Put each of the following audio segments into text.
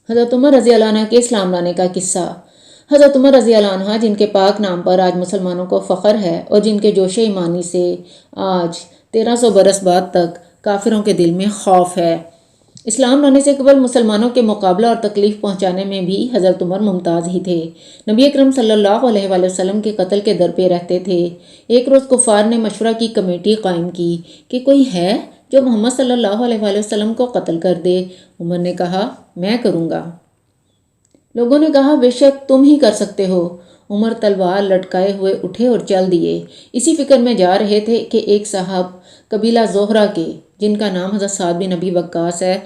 حضرت عمر رضی اللہ عنہ کے اسلام لانے کا قصہ۔ حضرت عمر رضی اللہ عنہ جن کے پاک نام پر آج مسلمانوں کو فخر ہے اور جن کے جوش ایمانی سے آج 1300 برس بعد تک کافروں کے دل میں خوف ہے۔ اسلام لانے سے قبل مسلمانوں کے مقابلہ اور تکلیف پہنچانے میں بھی حضرت عمر ممتاز ہی تھے۔ نبی اکرم صلی اللہ علیہ وآلہ وسلم کے قتل کے در پہ رہتے تھے۔ ایک روز کفار نے مشورہ کی کمیٹی قائم کی کہ کوئی ہے جو محمد صلی اللہ علیہ وآلہ وسلم کو قتل کر دے۔ عمر نے کہا میں کروں گا۔ لوگوں نے کہا بے شک تم ہی کر سکتے ہو۔ عمر تلوار لٹکائے ہوئے اٹھے اور چل دیے۔ اسی فکر میں جا رہے تھے کہ ایک صاحب قبیلہ زہرہ کے جن کا نام حضرت سعد بن ابی وقاص ہے،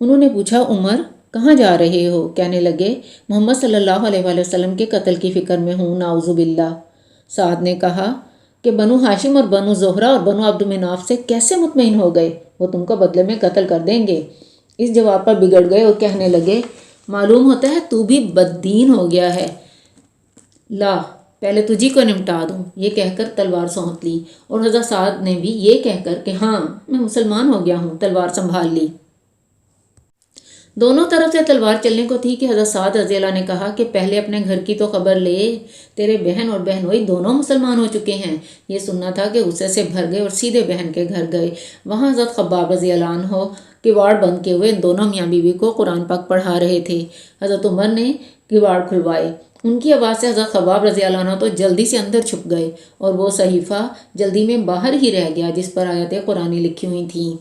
انہوں نے پوچھا عمر کہاں جا رہے ہو؟ کہنے لگے محمد صلی اللہ علیہ وآلہ وسلم کے قتل کی فکر میں ہوں، نعوذ باللہ۔ سعد نے کہا کہ بنو ہاشم اور بنو زہرہ اور بنو عبد مناف سے کیسے مطمئن ہو گئے؟ وہ تم کو بدلے میں قتل کر دیں گے۔ اس جواب پر بگڑ گئے اور کہنے لگے معلوم ہوتا ہے تو بھی بددین ہو گیا ہے، لا پہلے تجھی کو نمٹا دوں۔ یہ کہہ کر تلوار سونپ لی اور حضرت سعد نے بھی یہ کہہ کر کہ ہاں میں مسلمان ہو گیا ہوں تلوار سنبھال لی۔ دونوں طرف سے تلوار چلنے کو تھی کہ حضرت سعد رضی اللہ نے کہا کہ پہلے اپنے گھر کی تو خبر لے، تیرے بہن اور بہنوئی دونوں مسلمان ہو چکے ہیں۔ یہ سننا تھا کہ غصے سے بھر گئے اور سیدھے بہن کے گھر گئے۔ وہاں حضرت خباب رضی اللہ عنہ کواڑ بند کیے ہوئے ان دونوں میاں بیوی کو قرآن پاک پڑھا رہے تھے۔ حضرت عمر نے کواڑ کھلوائے۔ ان کی آواز سے حضرت خباب رضی اللہ عنہ تو جلدی سے اندر چھپ گئے اور وہ صحیفہ جلدی میں باہر ہی رہ گیا جس پر آیتیں قرآنی لکھی ہوئی تھیں۔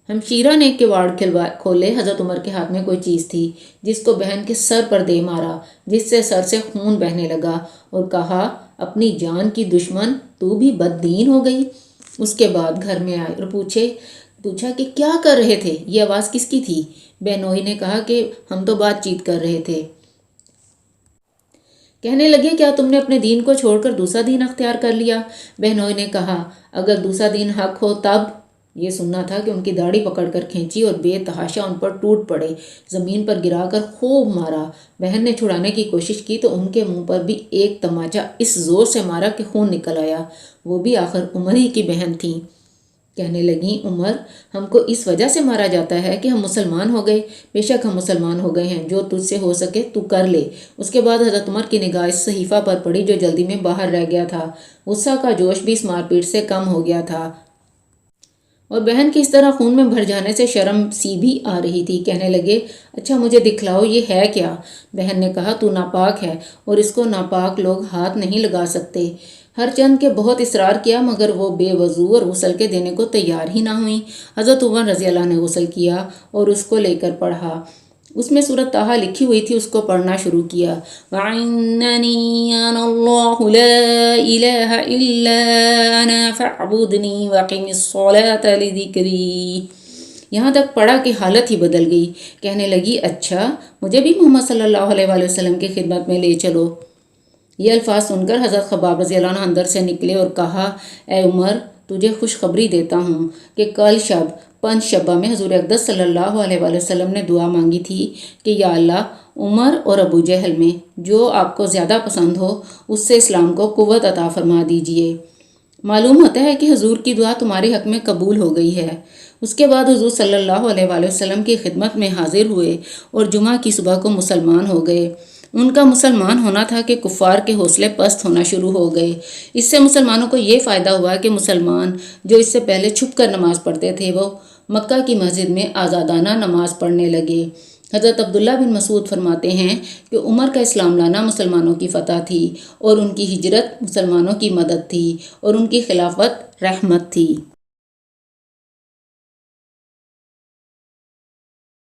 ہمشیرہ نے کواڑ کھولے۔ حضرت عمر کے ہاتھ میں کوئی چیز تھی جس کو بہن کے سر پر دے مارا، جس سے سر سے خون بہنے لگا اور کہا اپنی جان کی دشمن تو بھی بددین ہو گئی۔ اس کے بعد گھر میں آئے اور پوچھا کہ کیا کر رہے تھے؟ یہ آواز کس کی تھی؟ بہنوئی نے کہا کہ ہم تو بات چیت کر رہے تھے۔ کہنے لگے کیا تم نے اپنے دین کو چھوڑ کر دوسرا دین اختیار کر لیا؟ بہنوئی نے کہا اگر دوسرا دین حق ہو تب۔ یہ سننا تھا کہ ان کی داڑھی پکڑ کر کھینچی اور بے تحاشا ان پر ٹوٹ پڑے، زمین پر گرا کر خوب مارا۔ بہن نے چھڑانے کی کوشش کی تو ان کے منہ پر بھی ایک تماچا اس زور سے مارا کہ خون نکل آیا۔ وہ بھی آخر عمر ہی کی بہن تھیں۔ کہنے لگیں عمر ہم کو اس وجہ سے مارا جاتا ہے کہ ہم مسلمان ہو گئے۔ بے شک ہم مسلمان ہو گئے ہیں، جو تجھ سے ہو سکے تو کر لے۔ اس کے بعد حضرت عمر کی نگاہ اس صحیفہ پر پڑی جو جلدی میں باہر رہ گیا تھا۔ غصہ کا جوش بھی اس مار پیٹ سے کم ہو گیا تھا اور بہن کی اس طرح خون میں بھر جانے سے شرم سی بھی آ رہی تھی۔ کہنے لگے اچھا مجھے دکھلاؤ یہ ہے کیا؟ بہن نے کہا تو ناپاک ہے اور اس کو ناپاک لوگ ہاتھ نہیں لگا سکتے۔ ہر چند کے بہت اصرار کیا مگر وہ بے وضو اور غسل کے دینے کو تیار ہی نہ ہوئیں۔ حضرت عمر رضی اللہ نے غسل کیا اور اس کو لے کر پڑھا۔ اس میں سورۃ طٰہٰ لکھی ہوئی تھی، اس کو پڑھنا شروع کیا۔ وَإِنَّنِي أَنَا اللَّهُ لَا إِلَٰهَ إِلَّا أَنَا فَاعْبُدْنِي وَأَقِمِ الصَّلَاةَ لِذِكْرِي۔ یہاں تک پڑھا کہ حالت ہی بدل گئی۔ کہنے لگی اچھا مجھے بھی محمد صلی اللہ علیہ وآلہ وسلم کی خدمت میں لے چلو۔ یہ الفاظ سن کر حضرت خباب رضی اللہ عنہ اندر سے نکلے اور کہا اے عمر تجھے خوشخبری دیتا ہوں کہ کل شب پنج شبہ میں حضور اقدس صلی اللہ علیہ وآلہ وسلم نے دعا مانگی تھی کہ یا اللہ عمر اور ابو جہل میں جو آپ کو زیادہ پسند ہو اس سے اسلام کو قوت عطا فرما دیجئے۔ معلوم ہوتا ہے کہ حضور کی دعا تمہارے حق میں قبول ہو گئی ہے۔ اس کے بعد حضور صلی اللہ علیہ وآلہ وسلم کی خدمت میں حاضر ہوئے اور جمعہ کی صبح کو مسلمان ہو گئے۔ ان کا مسلمان ہونا تھا کہ کفار کے حوصلے پست ہونا شروع ہو گئے۔ اس سے مسلمانوں کو یہ فائدہ ہوا کہ مسلمان جو اس سے پہلے چھپ کر نماز پڑھتے تھے وہ مکہ کی مسجد میں آزادانہ نماز پڑھنے لگے۔ حضرت عبداللہ بن مسعود فرماتے ہیں کہ عمر کا اسلام لانا مسلمانوں کی فتح تھی اور ان کی ہجرت مسلمانوں کی مدد تھی اور ان کی خلافت رحمت تھی۔